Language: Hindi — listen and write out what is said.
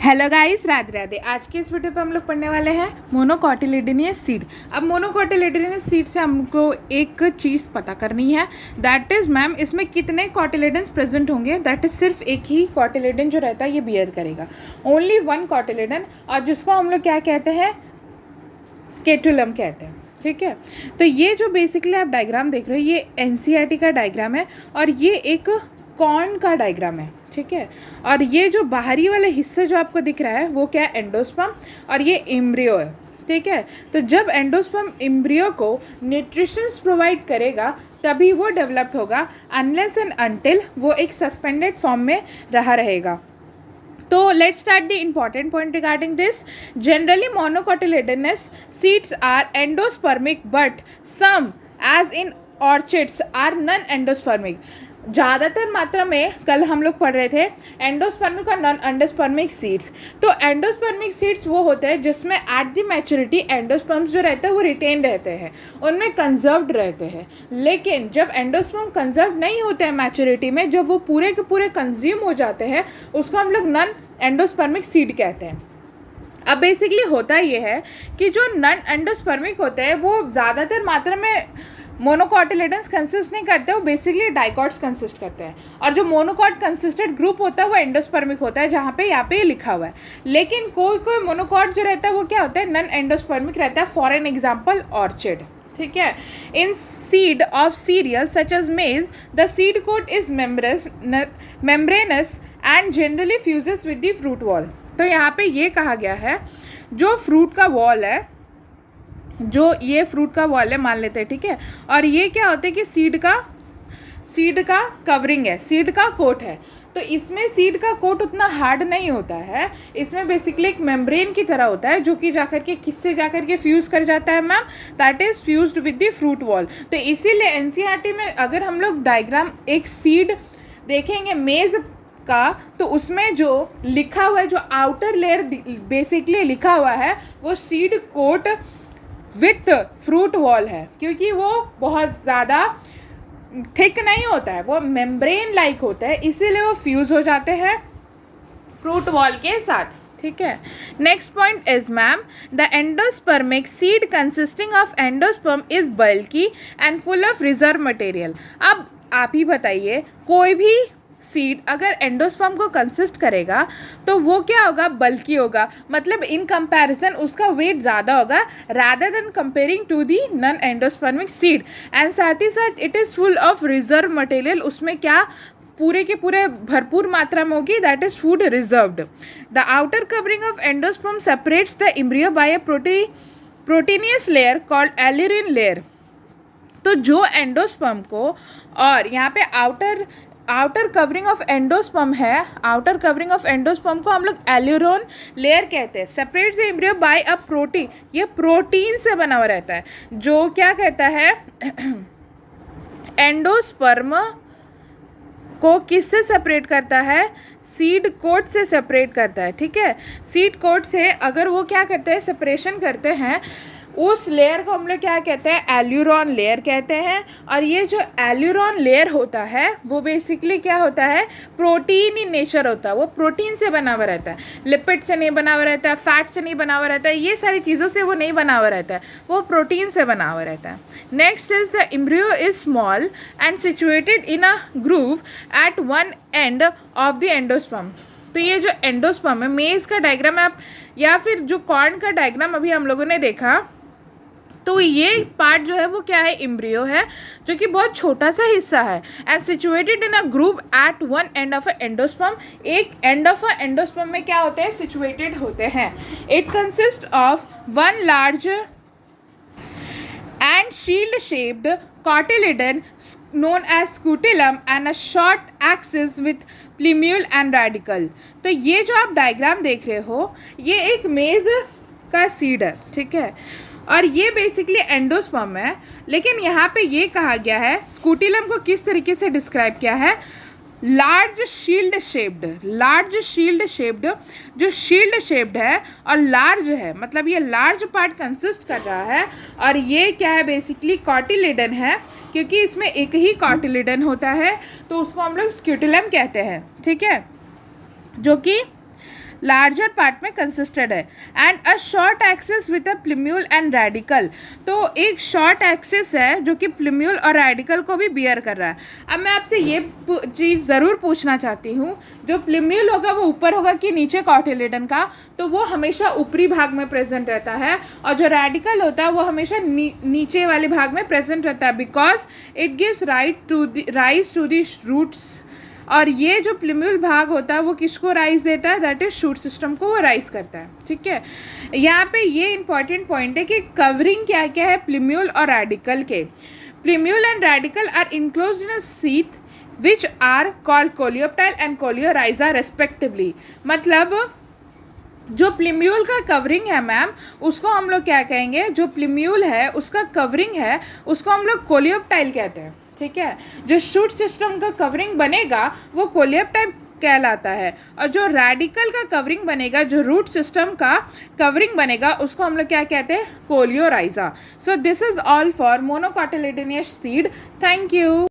Hello guys, Radhe Radhe. आज के इस वीडियो पे हम लोग पढ़ने वाले हैं मोनोकोटिलेडोनियस सीड। अब मोनोकोटिलेडोनियस सीड से हमको एक चीज़ पता करनी है, दैट इज़ मैम इसमें कितने कॉटिलेडन्स प्रेजेंट होंगे। दैट इज़ सिर्फ एक ही कॉटिलेडन जो रहता है ये बियर करेगा, ओनली वन कॉटिलेडन, और जिसको हम लोग क्या कहते हैं, स्केटुलम कहते हैं। ठीक है, तो ये जो बेसिकली आप डायग्राम देख रहे हो ये एनसीईआरटी का डायग्राम है और ये एक कॉर्न का डायग्राम है। ठीक है, और ये जो बाहरी वाला हिस्सा जो आपको दिख रहा है वो क्या है, एंडोस्पर्म, और ये एम्ब्रियो है। ठीक है, तो जब एंडोस्पर्म एम्ब्रियो को न्यूट्रिशंस प्रोवाइड करेगा तभी वो डेवलप्ड होगा, अनलेस एंड अनटिल वो एक सस्पेंडेड फॉर्म में रहा रहेगा। तो let's start the important point regarding this. Generally, monocotyledonous seeds are endospermic, but some, as in orchids, are non-endospermic. ज़्यादातर मात्रा में कल हम लोग पढ़ रहे थे एंडोस्पर्मिक और नॉन एंडोस्पर्मिक सीड्स। तो एंडोस्पर्मिक सीड्स वो होते हैं जिसमें एट द मैच्योरिटी एंडोस्पर्म्स जो रहते हैं वो रिटेन रहते हैं, उनमें कंजर्व्ड रहते हैं। लेकिन जब एंडोस्पर्म कंजर्व नहीं होते हैं मैच्योरिटी में, जब वो पूरे के पूरे कंज्यूम हो जाते हैं, उसको हम लोग नॉन एंडोस्पर्मिक सीड कहते हैं। अब बेसिकली होता ये है कि जो नॉन एंडोस्पर्मिक होते हैं वो ज़्यादातर मात्रा में मोनोकोटिलेडन्स कंसिस्ट नहीं करते, वो बेसिकली डाइकॉट्स कंसिस्ट करते हैं। और जो मोनोकॉट कंसिस्टेड ग्रुप होता है वो एंडोस्पर्मिक होता है, जहाँ पे यहाँ पे लिखा हुआ है। लेकिन कोई कोई मोनोकॉट जो रहता है वो क्या होता है, नॉन एंडोस्पर्मिक रहता है। For an example orchid. ठीक है, in seed of cereal such as maize the seed coat is membranous and generally fuses with the fruit wall. तो यहाँ पे ये कहा गया है जो फ्रूट का वॉल है, जो ये फ्रूट का वॉल है मान लेते हैं। ठीक है, और ये क्या होता है कि सीड का कवरिंग है, सीड का कोट है। तो इसमें सीड का कोट उतना हार्ड नहीं होता है, इसमें बेसिकली एक मेम्ब्रेन की तरह होता है जो कि जाकर के किससे जाकर के फ्यूज़ कर जाता है ma'am, that is fused with the fruit wall. तो इसीलिए एनसीईआरटी में अगर हम लोग डायग्राम एक सीड देखेंगे मेज का, तो उसमें जो लिखा हुआ है, जो आउटर लेयर बेसिकली लिखा हुआ है वो seed coat with fruit wall है, क्योंकि वो बहुत ज़्यादा थिक नहीं होता है, वो मेम्ब्रेन लाइक होता है, इसीलिए वो फ्यूज़ हो जाते हैं फ्रूट वॉल के साथ। ठीक है, next point is ma'am the endospermic seed consisting of endosperm is bulky and full of reserve material. अब आप ही बताइए, कोई भी सीड अगर एंडोस्पर्म को कंसिस्ट करेगा तो वो क्या होगा, बल्की होगा, मतलब इन कंपैरिजन उसका वेट ज़्यादा होगा rather than comparing to the non endospermic seed. And साथ ही साथ it is full of reserve material, उसमें क्या पूरे के पूरे भरपूर मात्रा में होगी, that is food reserved. The outer covering of endosperm separates the embryo by a proteinaceous layer called aleurone layer. तो जो एंडोस्पर्म को, और यहाँ पे आउटर कवरिंग ऑफ एंडोस्पर्म है, आउटर कवरिंग ऑफ एंडोस्पर्म को हम लोग एल्यूरोन लेयर कहते हैं। Separate the embryo by a protein, ये प्रोटीन से बना हुआ रहता है, जो क्या कहता है एंडोस्पर्म को किससे सेपरेट करता है, सीड कोट से सेपरेट करता है। ठीक है, सीड कोट से अगर वो क्या करते हैं, सेपरेशन करते हैं, उस लेयर को हम लोग क्या कहते हैं, एल्यूरॉन लेयर कहते हैं। और ये जो एल्यूरॉन लेयर होता है वो बेसिकली क्या होता है, प्रोटीन इन नेचर होता है, वो प्रोटीन से बना हुआ रहता है, लिपिड से नहीं बना हुआ रहता है, फैट से नहीं बना हुआ रहता है, ये सारी चीज़ों से वो नहीं बना हुआ रहता है, वो प्रोटीन से बना हुआ रहता है। Next is the embryo is small and situated in a groove at one end of the endosperm. तो ये जो एंडोस्पर्म है, मेज का डायग्राम है आप, या फिर जो कॉर्न का डायग्राम अभी हम लोगों ने देखा, तो ये पार्ट जो है वो क्या है, एम्ब्रियो है, जो कि बहुत छोटा सा हिस्सा है, and situated in a group at one end of a endosperm. एक एंड ऑफ अ एंडोस्पर्म में क्या होते हैं, सिचुएटेड होते हैं। It consist of one large and shield shaped cotyledon known as scutellum and a short axis with plumule and radicle। तो ये जो आप डायग्राम देख रहे हो ये एक मेज का सीड है। ठीक है, और ये बेसिकली एंडोस्पर्म है, लेकिन यहाँ पे ये कहा गया है स्कूटिलम को किस तरीके से डिस्क्राइब किया है, लार्ज शील्ड शेप्ड, जो शील्ड शेप्ड है और लार्ज है, मतलब ये लार्ज पार्ट कंसिस्ट कर रहा है। और ये क्या है, बेसिकली कॉटिलेडन है, क्योंकि इसमें एक ही कॉटिलेडन होता है, तो उसको हम लोग स्क्यूटिलम कहते हैं। ठीक है, जो कि लार्जर पार्ट में कंसिस्टेड है, and a short axis with a plumule and radicle. तो एक शॉर्ट एक्सिस है जो कि प्लिम्यूल और रेडिकल को भी बियर कर रहा है। अब मैं आपसे ये चीज़ ज़रूर पूछना चाहती हूँ, जो प्लिम्यूल होगा वो ऊपर होगा कि नीचे कॉटिलेडन का? तो वो हमेशा ऊपरी भाग में प्रेजेंट रहता है, और जो रेडिकल होता है वो हमेशा नीचे वाले भाग में प्रेजेंट रहता है, because it gives rise to the roots. और ये जो प्लिम्यूल भाग होता है वो किसको राइज देता है? दैट इज शूट सिस्टम को वो राइज करता है। ठीक है, यहाँ पे ये इंपॉर्टेंट पॉइंट है कि कवरिंग क्या क्या है प्लिम्यूल और रेडिकल के। Plumule and radicle are enclosed in a sheath which are called coleoptile and coleorhiza respectively. मतलब जो प्लिम्यूल का कवरिंग है मैम, उसको हम लोग क्या कहेंगे? जो प्लिम्यूल है उसका कवरिंग है उसको हम लोग कोलियोप्टाइल कहते हैं। ठीक है, जो शूट सिस्टम का कवरिंग बनेगा वो कोलियोप्टाइल कहलाता है, और जो रेडिकल का कवरिंग बनेगा, जो रूट सिस्टम का कवरिंग बनेगा, उसको हम लोग क्या कहते हैं? Coleorhiza. So this is all for monocotyledonous seed. Thank you.